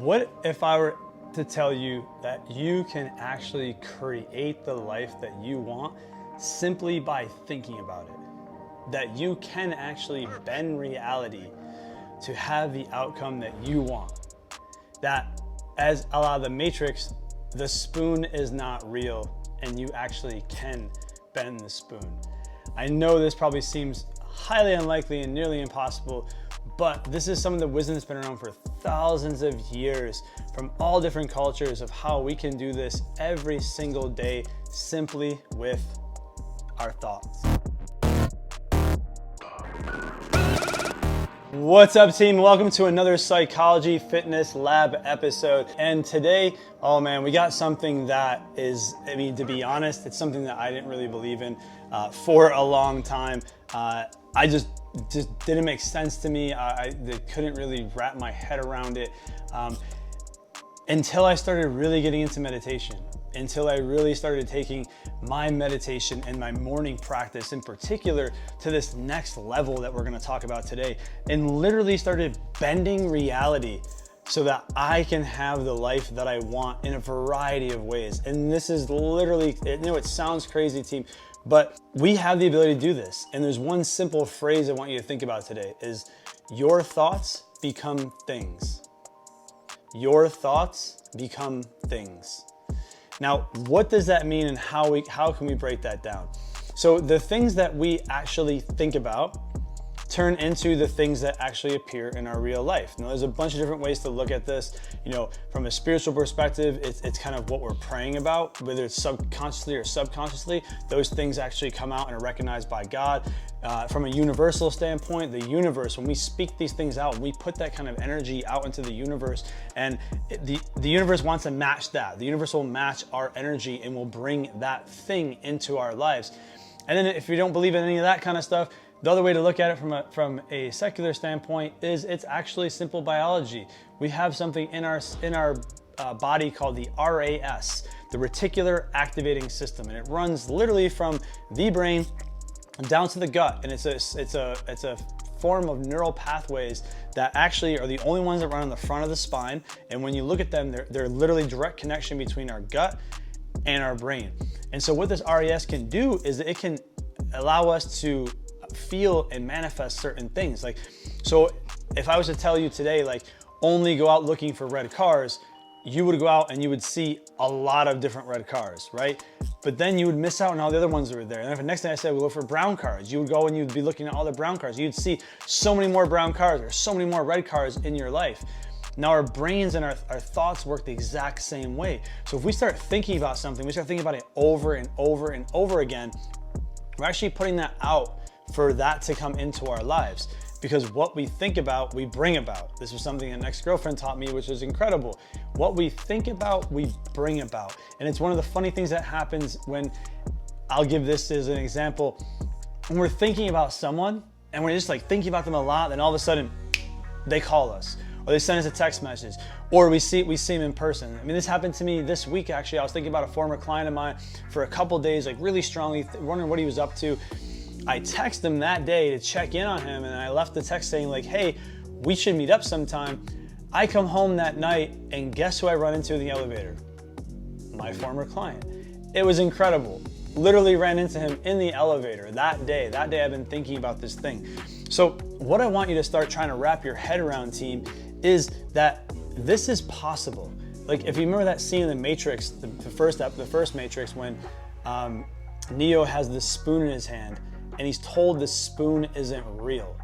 What if I were to tell you that you can actually create the life that you want simply by thinking about it? That you can actually bend reality to have the outcome that you want. That, as a la the Matrix, the spoon is not real and you actually can bend the spoon. I know this probably seems highly unlikely and nearly impossible, but this is some of the wisdom that's been around for thousands of years from all different cultures of how we can do this every single day simply with our thoughts. What's up, team? Welcome to another Psychology Fitness Lab episode. And today, oh man, we got something that is, to be honest, it's something that I didn't really believe in for a long time. I just didn't make sense to me. I couldn't really wrap my head around it until I started really getting into meditation. Until I really started taking my meditation and my morning practice in particular to this next level that we're gonna talk about today, and literally started bending reality so that I can have the life that I want in a variety of ways. And this is literally, it sounds crazy, team, but we have the ability to do this. And there's one simple phrase I want you to think about today is your thoughts become things. Your thoughts become things. Now, what does that mean and how can we break that down? So the things that we actually think about turn into the things that actually appear in our real life. Now, there's a bunch of different ways to look at this. You know, from a spiritual perspective, it's kind of what we're praying about, whether it's subconsciously or subconsciously, those things actually come out and are recognized by God. From a universal standpoint, the universe, when we speak these things out, we put that kind of energy out into the universe, and the universe wants to match that. The universe will match our energy and will bring that thing into our lives. And then if you don't believe in any of that kind of stuff, the other way to look at it from a secular standpoint is it's actually simple biology. We have something in our body called the RAS, the reticular activating system, and it runs literally from the brain down to the gut, and it's a form of neural pathways that actually are the only ones that run on the front of the spine. And when you look at them, they're literally direct connection between our gut and our brain. And so what this RAS can do is that it can allow us to feel and manifest certain things. Like, so if I was to tell you today, like, only go out looking for red cars, you would go out and you would see a lot of different red cars, right? But then you would miss out on all the other ones that were there. And if the next thing I said, we look for brown cars, you would go and you'd be looking at all the brown cars. You'd see so many more brown cars or so many more red cars in your life. Now our brains and our thoughts work the exact same way. So if we start thinking about something, we start thinking about it over and over and over again, we're actually putting that out for that to come into our lives. Because what we think about, we bring about. This was something an ex-girlfriend taught me, which was incredible. What we think about, we bring about. And it's one of the funny things that happens when, I'll give this as an example, when we're thinking about someone and we're just like thinking about them a lot, then all of a sudden they call us, or they send us a text message, or we see them in person. I mean, this happened to me this week, actually. I was thinking about a former client of mine for a couple days, like really strongly, wondering what he was up to. I texted him that day to check in on him, and I left the text saying like, hey, we should meet up sometime. I come home that night, and guess who I run into in the elevator? My former client. It was incredible. Literally ran into him in the elevator that day. That day I've been thinking about this thing. So what I want you to start trying to wrap your head around, team, is that this is possible. Like, if you remember that scene in the Matrix, the first Matrix, when Neo has this spoon in his hand, and he's told the spoon isn't real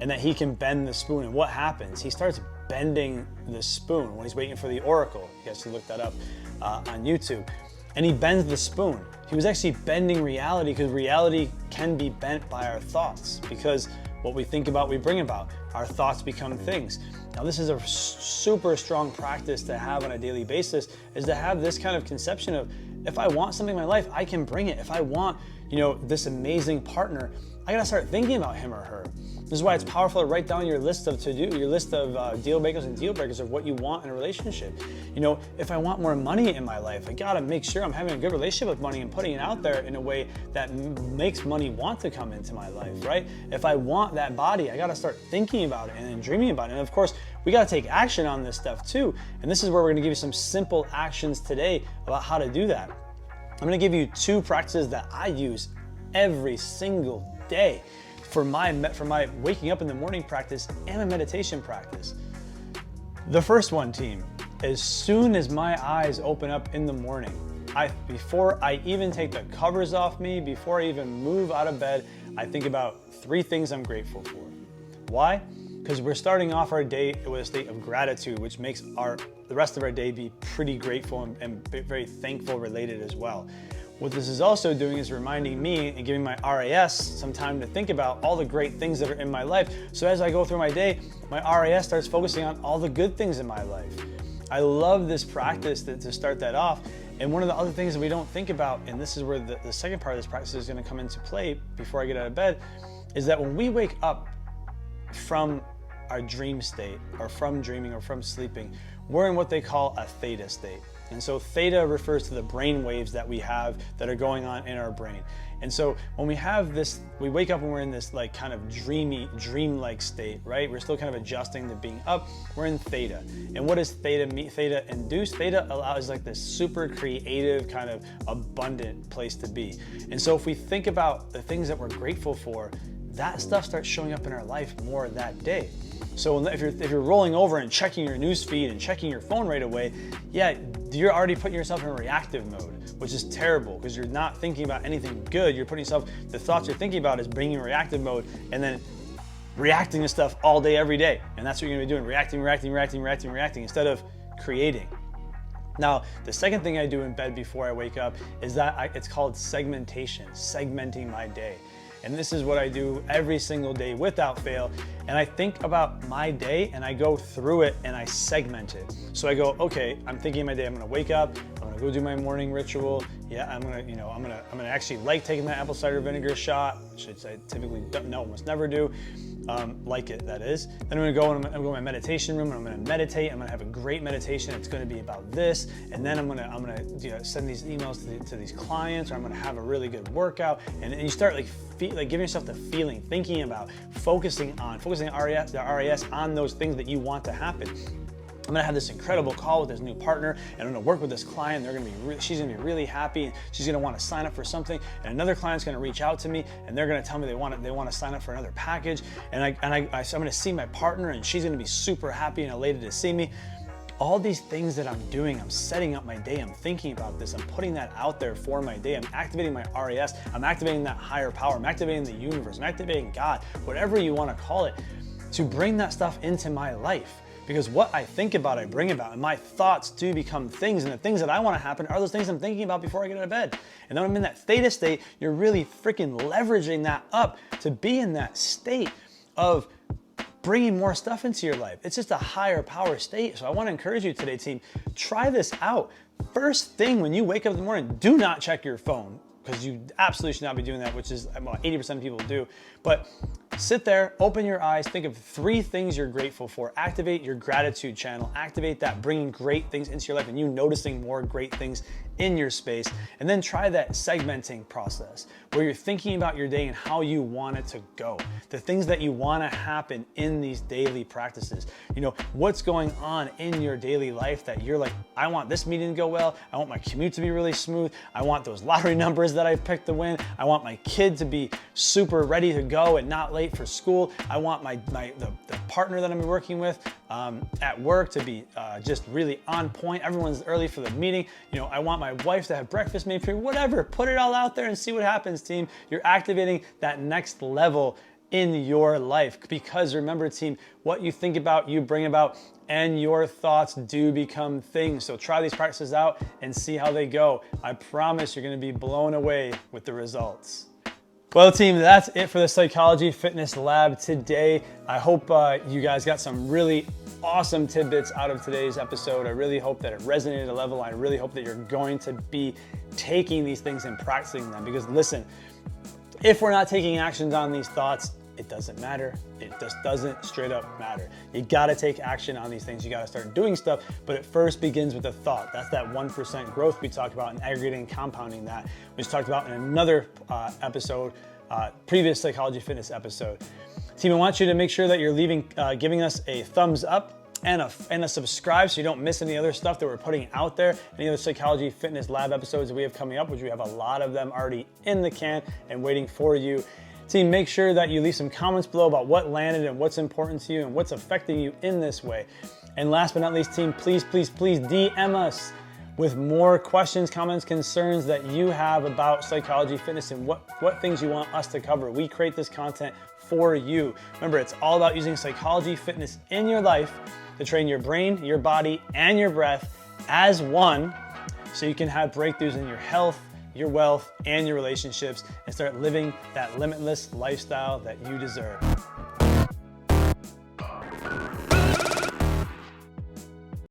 and that he can bend the spoon. And what happens? He starts bending the spoon when he's waiting for the oracle. You guys should look that up on YouTube. And he bends the spoon. He was actually bending reality, because reality can be bent by our thoughts, because what we think about, we bring about. Our thoughts become things. Now, this is a super strong practice to have on a daily basis, is to have this kind of conception of, if I want something in my life, I can bring it. If I want, this amazing partner, I gotta start thinking about him or her. This is why it's powerful to write down your list of to-do, your list of deal makers and deal breakers of what you want in a relationship. You know, if I want more money in my life, I gotta make sure I'm having a good relationship with money and putting it out there in a way that makes money want to come into my life, right? If I want that body, I gotta start thinking about it and then dreaming about it. And of course, we gotta take action on this stuff too. And this is where we're gonna give you some simple actions today about how to do that. I'm gonna give you 2 practices that I use every single day for my waking up in the morning practice and my meditation practice. The first one, team, as soon as my eyes open up in the morning, before I even take the covers off me, before I even move out of bed, I think about 3 things I'm grateful for. Why? Because we're starting off our day with a state of gratitude, which makes the rest of our day be pretty grateful and very thankful related as well. What this is also doing is reminding me and giving my RAS some time to think about all the great things that are in my life. So as I go through my day, my RAS starts focusing on all the good things in my life. I love this practice to start that off. And one of the other things that we don't think about, and this is where the second part of this practice is going to come into play before I get out of bed, is that when we wake up from our dream state, or from dreaming, or from sleeping, we're in what they call a theta state. And so theta refers to the brain waves that we have that are going on in our brain. And so when we have this, we wake up and we're in this like kind of dream-like state, right? We're still kind of adjusting to being up. We're in theta. And what does theta mean? Theta induce? Theta allows like this super creative, kind of abundant place to be. And so if we think about the things that we're grateful for, that stuff starts showing up in our life more that day. So if you're rolling over and checking your news feed and checking your phone right away, yeah, you're already putting yourself in reactive mode, which is terrible because you're not thinking about anything good. You're putting yourself, the thoughts you're thinking about is bringing you in reactive mode and then reacting to stuff all day, every day. And that's what you're gonna be doing, reacting instead of creating. Now, the second thing I do in bed before I wake up is that it's called segmentation, segmenting my day. And this is what I do every single day without fail. And I think about my day and I go through it and I segment it. So I go, okay, I'm thinking of my day. I'm gonna wake up, I'm gonna go do my morning ritual. Yeah, I'm gonna actually like taking that apple cider vinegar shot, which I typically almost never do. Like it, that is. Then I'm gonna go to my meditation room and I'm gonna meditate. I'm gonna have a great meditation. It's gonna be about this. And then I'm gonna send these emails to these clients, or I'm gonna have a really good workout. And you start like giving yourself the feeling, thinking about, focusing the RAS on those things that you want to happen. I'm gonna have this incredible call with this new partner, and I'm gonna work with this client. She's gonna be really happy, and she's gonna want to sign up for something. And another client's gonna reach out to me, and they're gonna tell me they want to sign up for another package. And I'm gonna see my partner, and she's gonna be super happy and elated to see me. All these things that I'm doing, I'm setting up my day, I'm thinking about this, I'm putting that out there for my day, I'm activating my RAS, I'm activating that higher power, I'm activating the universe, I'm activating God, whatever you want to call it, to bring that stuff into my life. Because what I think about, I bring about, and my thoughts do become things, and the things that I want to happen are those things I'm thinking about before I get out of bed. And then when I'm in that theta state, you're really freaking leveraging that up to be in that state of bringing more stuff into your life. It's just a higher power state. So I want to encourage you today, team, try this out. First thing when you wake up in the morning, do not check your phone, because you absolutely should not be doing that, which is about 80% of people do. But sit there, open your eyes, think of 3 things you're grateful for, activate your gratitude channel, activate that bringing great things into your life and you noticing more great things in your space, and then try that segmenting process where you're thinking about your day and how you want it to go, the things that you want to happen in these daily practices. You know, what's going on in your daily life that you're like, I want this meeting to go well, I want my commute to be really smooth, I want those lottery numbers that I've picked to win, I want my kid to be super ready to go and not late for school, I want the partner that I'm working with at work to be just really on point, everyone's early for the meeting, you know, I want my wife to have breakfast made for me, whatever, put it all out there and see what happens, team. You're activating that next level in your life, because remember, team, what you think about, you bring about, and your thoughts do become things. So try these practices out and see how they go. I promise you're gonna be blown away with the results. Well, team, that's it for the Psychology Fitness Lab today. I hope you guys got some really awesome tidbits out of today's episode. I really hope that it resonated at a level. I really hope that you're going to be taking these things and practicing them, because listen, if we're not taking actions on these thoughts, it doesn't matter. It just doesn't straight up matter. You gotta take action on these things. You gotta start doing stuff, but it first begins with a thought. That's that 1% growth we talked about, and aggregating and compounding that, which talked about in another episode, previous Psychology Fitness episode. Team, I want you to make sure that you're giving us a thumbs up and a subscribe so you don't miss any other stuff that we're putting out there, any other Psychology Fitness Lab episodes that we have coming up, which we have a lot of them already in the can and waiting for you. Team, make sure that you leave some comments below about what landed and what's important to you and what's affecting you in this way. And last but not least, team, please DM us with more questions, comments, concerns that you have about Psychology Fitness and what things you want us to cover. We create this content for you. Remember, it's all about using Psychology Fitness in your life to train your brain, your body, and your breath as one, so you can have breakthroughs in your health, your wealth, and your relationships, and start living that limitless lifestyle that you deserve.